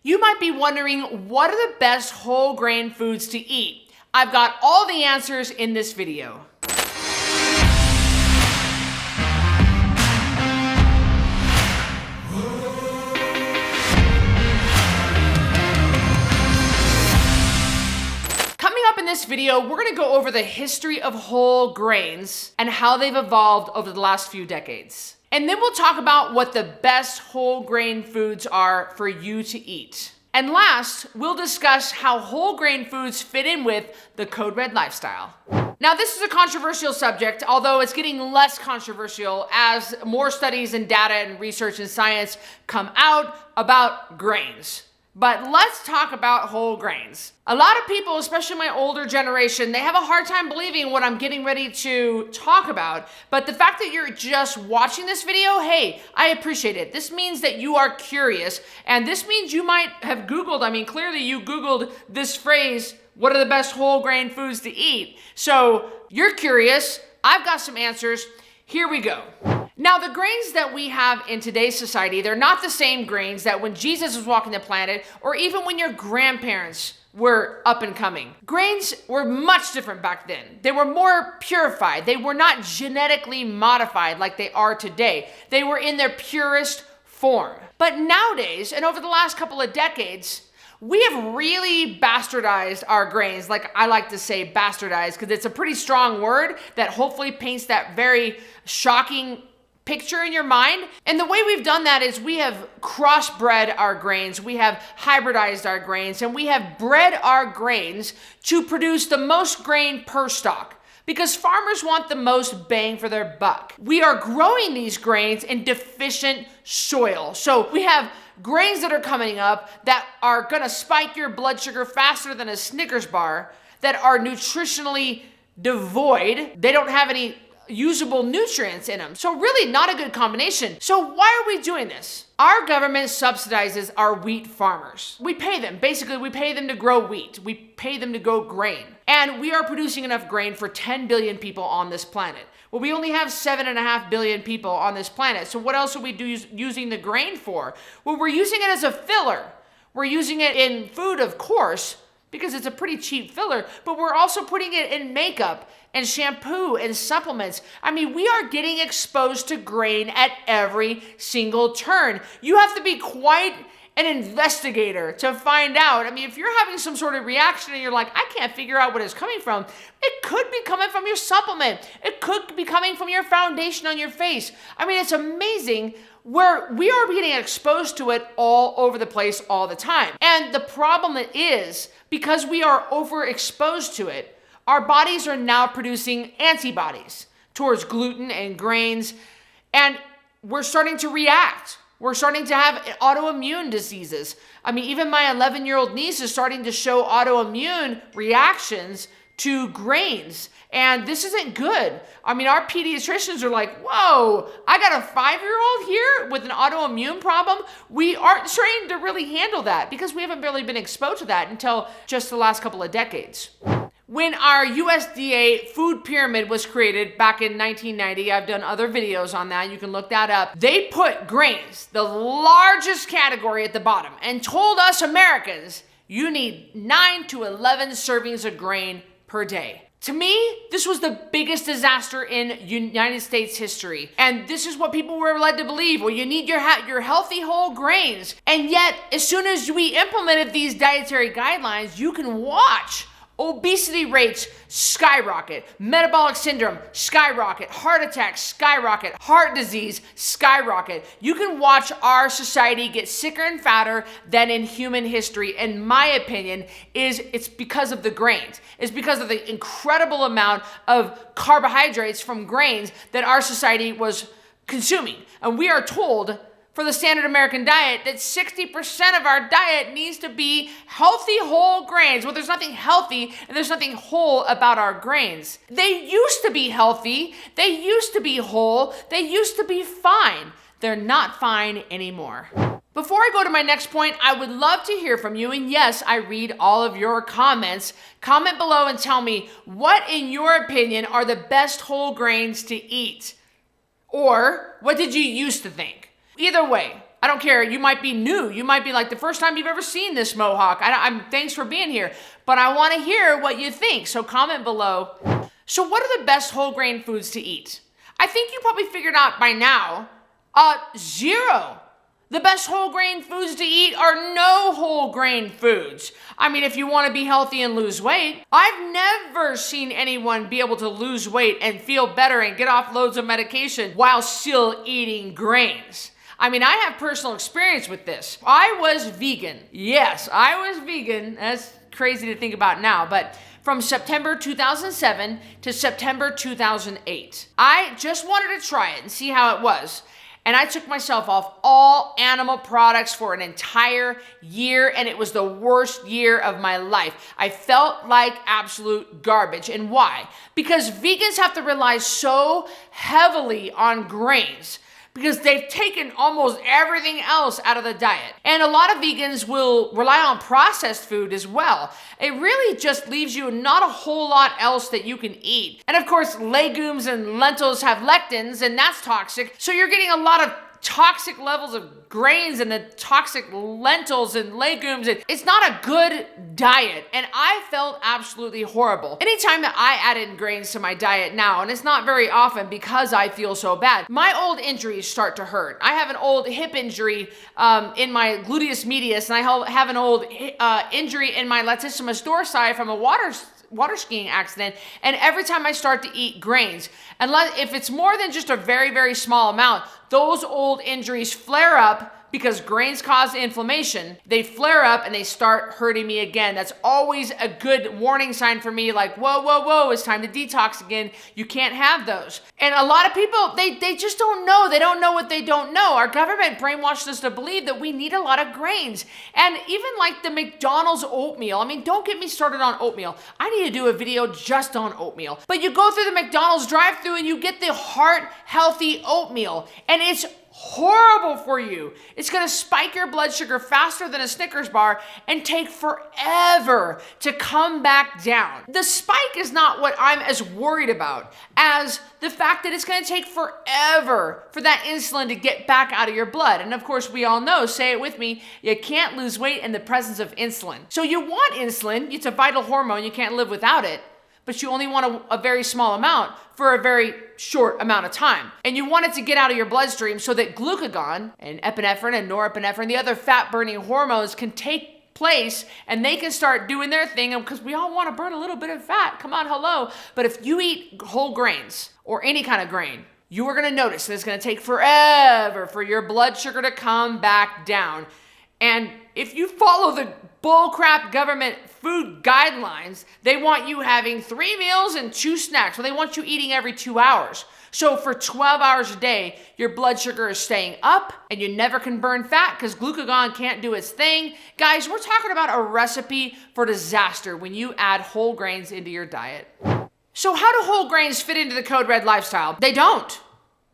You might be wondering, what are the best whole grain foods to eat? I've got all the answers in this video. Coming up in this video, we're going to go over the history of whole grains and how they've evolved over the last few decades. And then we'll talk about what the best whole grain foods are for you to eat. And last, we'll discuss how whole grain foods fit in with the Code Red lifestyle. Now, this is a controversial subject, although it's getting less controversial as more studies and data and research and science come out about grains. But let's talk about whole grains. A lot of people, especially my older generation, they have a hard time believing what I'm getting ready to talk about. But the fact that you're just watching this video, hey, I appreciate it. This means that you are curious. And this means you might have Googled, clearly you Googled this phrase, what are the best whole grain foods to eat? So you're curious. I've got some answers. Here we go. Now, the grains that we have in today's society, they're not the same grains that when Jesus was walking the planet or even when your grandparents were up and coming. Grains were much different back then. They were more purified. They were not genetically modified like they are today. They were in their purest form. But nowadays, and over the last couple of decades, we have really bastardized our grains. Like I like to say bastardized because it's a pretty strong word that hopefully paints that very shocking picture in your mind. And the way we've done that is we have crossbred our grains, we have hybridized our grains, and we have bred our grains to produce the most grain per stalk because farmers want the most bang for their buck. We are growing these grains in deficient soil. So we have grains that are coming up that are gonna spike your blood sugar faster than a Snickers bar, that are nutritionally devoid. They don't have any usable nutrients in them. So really not a good combination. So why are we doing this? Our government subsidizes our wheat farmers. We pay them. Basically, we pay them to grow wheat. We pay them to grow grain. And we are producing enough grain for 10 billion people on this planet. Well, we only have 7.5 billion people on this planet. So what else are we using the grain for? Well, we're using it as a filler. We're using it in food, of course, because it's a pretty cheap filler, but we're also putting it in makeup and shampoo and supplements. We are getting exposed to grain at every single turn. You have to be quite an investigator to find out. If you're having some sort of reaction and you're like, I can't figure out what it's coming from, it could be coming from your supplement. It could be coming from your foundation on your face. It's amazing where we are getting exposed to it all over the place all the time. And the problem is, because we are overexposed to it, our bodies are now producing antibodies towards gluten and grains, and we're starting to react. We're starting to have autoimmune diseases. Even my 11-year-old niece is starting to show autoimmune reactions to grains. And this isn't good. Our pediatricians are like, whoa, I got a 5-year-old here with an autoimmune problem. We aren't trained to really handle that because we haven't really been exposed to that until just the last couple of decades. When our USDA food pyramid was created back in 1990, I've done other videos on that, you can look that up. They put grains, the largest category, at the bottom and told us Americans, you need 9 to 11 servings of grain per day. To me, this was the biggest disaster in United States history. And this is what people were led to believe. Well, you need your healthy whole grains. And yet, as soon as we implemented these dietary guidelines, you can watch obesity rates skyrocket, metabolic syndrome skyrocket, heart attacks skyrocket, heart disease skyrocket. You can watch our society get sicker and fatter than in human history. In my opinion, it's because of the grains. It's because of the incredible amount of carbohydrates from grains that our society was consuming. And we are told for the standard American diet that 60% of our diet needs to be healthy whole grains. Well, there's nothing healthy and there's nothing whole about our grains. They used to be healthy. They used to be whole. They used to be fine. They're not fine anymore. Before I go to my next point, I would love to hear from you. And yes, I read all of your comments. Comment below and tell me what, in your opinion, are the best whole grains to eat? Or what did you used to think? Either way, I don't care. You might be new. You might be like the first time you've ever seen this mohawk. Thanks for being here. But I want to hear what you think. So comment below. So what are the best whole grain foods to eat? I think you probably figured out by now, zero. The best whole grain foods to eat are no whole grain foods. I mean, if you want to be healthy and lose weight, I've never seen anyone be able to lose weight and feel better and get off loads of medication while still eating grains. I mean, I have personal experience with this. I was vegan. Yes, I was vegan. That's crazy to think about now, but from September 2007 to September 2008. I just wanted to try it and see how it was. And I took myself off all animal products for an entire year, and it was the worst year of my life. I felt like absolute garbage. And why? Because vegans have to rely so heavily on grains, because they've taken almost everything else out of the diet. And a lot of vegans will rely on processed food as well. It really just leaves you not a whole lot else that you can eat. And of course, legumes and lentils have lectins, and that's toxic. So you're getting a lot of toxic levels of grains and the toxic lentils and legumes. It's not a good diet, and I felt absolutely horrible. Anytime that I added grains to my diet now, and it's not very often because I feel so bad, my old injuries start to hurt. I have an old hip injury in my gluteus medius, and I have an old injury in my latissimus dorsi from a water skiing accident. And every time I start to eat grains, unless if it's more than just a very, very small amount, those old injuries flare up because grains cause inflammation. They flare up and they start hurting me again. That's always a good warning sign for me, like, whoa, whoa, whoa, it's time to detox again. You can't have those. And a lot of people, they just don't know. They don't know what they don't know. Our government brainwashed us to believe that we need a lot of grains. And even like the McDonald's oatmeal. I mean, don't get me started on oatmeal. I need to do a video just on oatmeal. But you go through the McDonald's drive-thru and you get the heart-healthy oatmeal. And it's horrible for you. It's going to spike your blood sugar faster than a Snickers bar and take forever to come back down. The spike is not what I'm as worried about as the fact that it's going to take forever for that insulin to get back out of your blood. And of course, we all know, say it with me, you can't lose weight in the presence of insulin. So you want insulin. It's a vital hormone. You can't live without it. But you only want a very small amount for a very short amount of time. And you want it to get out of your bloodstream so that glucagon and epinephrine and norepinephrine, the other fat-burning hormones, can take place and they can start doing their thing, because we all want to burn a little bit of fat. Come on, hello. But if you eat whole grains or any kind of grain, you are going to notice that it's going to take forever for your blood sugar to come back down. And if you follow the bullcrap government food guidelines, they want you having 3 meals and 2 snacks. Well, they want you eating every 2 hours. So for 12 hours a day, your blood sugar is staying up and you never can burn fat because glucagon can't do its thing. Guys, we're talking about a recipe for disaster when you add whole grains into your diet. So how do whole grains fit into the Code Red lifestyle? They don't.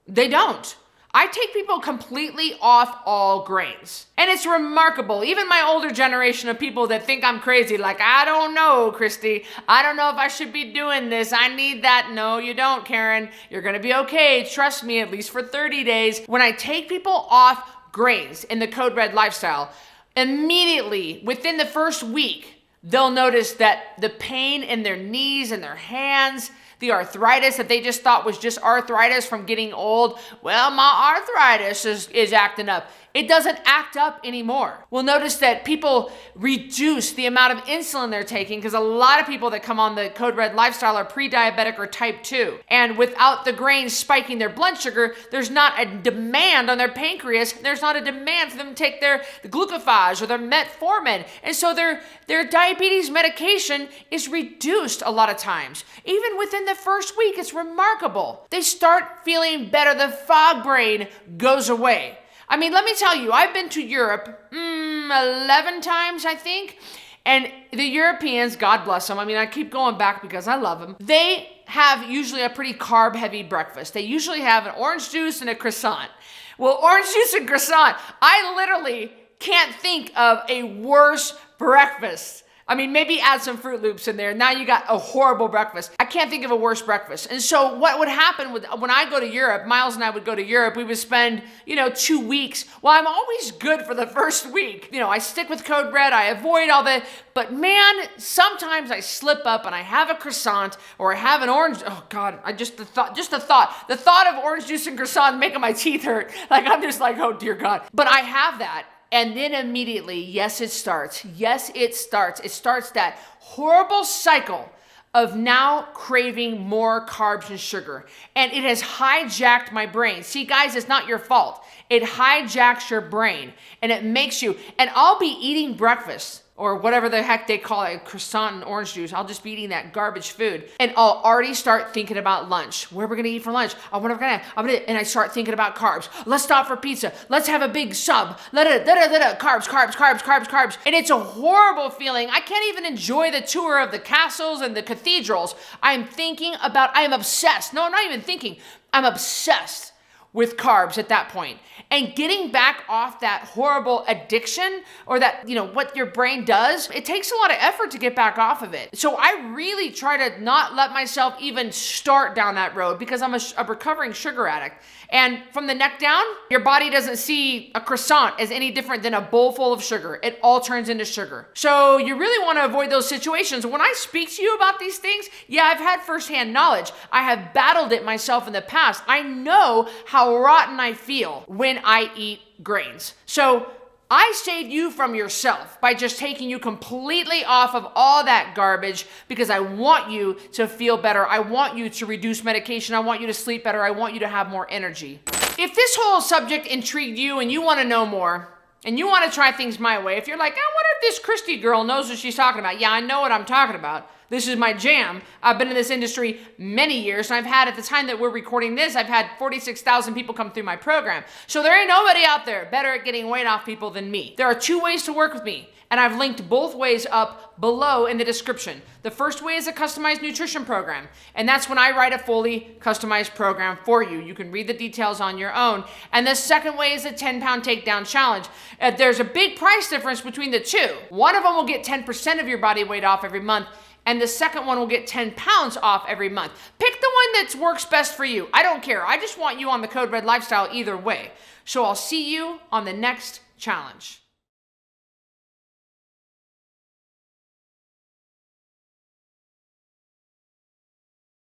They don't. I take people completely off all grains. And it's remarkable. Even my older generation of people that think I'm crazy, like, I don't know, Cristy. I don't know if I should be doing this. I need that. No, you don't, Karen. You're going to be okay. Trust me, at least for 30 days. When I take people off grains in the Code Red lifestyle, immediately within the first week, they'll notice that the pain in their knees and their hands, the arthritis that they just thought was just arthritis from getting old. Well, my arthritis is acting up. It doesn't act up anymore. We'll notice that people reduce the amount of insulin they're taking, because a lot of people that come on the Code Red lifestyle are pre-diabetic or type 2. And without the grains spiking their blood sugar, there's not a demand on their pancreas. There's not a demand for them to take the glucophage or their metformin. And so their diabetes medication is reduced a lot of times. Even within the first week, it's remarkable. They start feeling better. The fog brain goes away. I mean, let me tell you, I've been to Europe 11 times, I think. And the Europeans, God bless them. I mean, I keep going back because I love them. They have usually a pretty carb-heavy breakfast. They usually have an orange juice and a croissant. Well, orange juice and croissant, I literally can't think of a worse breakfast I mean, maybe add some Fruit Loops in there. Now you got a horrible breakfast. I can't think of a worse breakfast. And so what would happen when I go to Europe, Miles and I would go to Europe, we would spend, 2 weeks. Well, I'm always good for the first week. I stick with Code Red. I avoid all the, but man, sometimes I slip up and I have a croissant or I have an orange. Oh God, the thought of orange juice and croissant making my teeth hurt. Like, I'm just like, oh dear God. But I have that. And then immediately, yes, it starts. Yes, it starts. It starts that horrible cycle of now craving more carbs and sugar. And it has hijacked my brain. See, guys, it's not your fault. It hijacks your brain and it makes you, and I'll be eating breakfast or whatever the heck they call it, croissant and orange juice. I'll just be eating that garbage food. And I'll already start thinking about lunch. Where we're gonna eat for lunch? Oh, what am I gonna have? And I start thinking about carbs. Let's stop for pizza. Let's have a big sub. Carbs. And it's a horrible feeling. I can't even enjoy the tour of the castles and the cathedrals. I am obsessed. No, I'm not even thinking. I'm obsessed with carbs at that point. And getting back off that horrible addiction or that, what your brain does, it takes a lot of effort to get back off of it. So I really try to not let myself even start down that road because I'm a recovering sugar addict. And from the neck down, your body doesn't see a croissant as any different than a bowl full of sugar. It all turns into sugar. So you really want to avoid those situations. When I speak to you about these things, yeah, I've had firsthand knowledge. I have battled it myself in the past. I know how rotten I feel when I eat grains. So I save you from yourself by just taking you completely off of all that garbage because I want you to feel better. I want you to reduce medication. I want you to sleep better. I want you to have more energy. If this whole subject intrigued you and you want to know more and you want to try things my way, if you're like, I wonder if this Cristy girl knows what she's talking about. Yeah, I know what I'm talking about. This is my jam. I've been in this industry many years, and I've had, at the time that we're recording this, I've had 46,000 people come through my program. So there ain't nobody out there better at getting weight off people than me. There are 2 ways to work with me, and I've linked both ways up below in the description. The first way is a customized nutrition program, and that's when I write a fully customized program for you. You can read the details on your own. And the second way is a 10-pound takedown challenge. There's a big price difference between the two. One of them will get 10% of your body weight off every month, and the second one will get 10 pounds off every month. Pick the one that works best for you. I don't care. I just want you on the Code Red lifestyle either way. So I'll see you on the next challenge.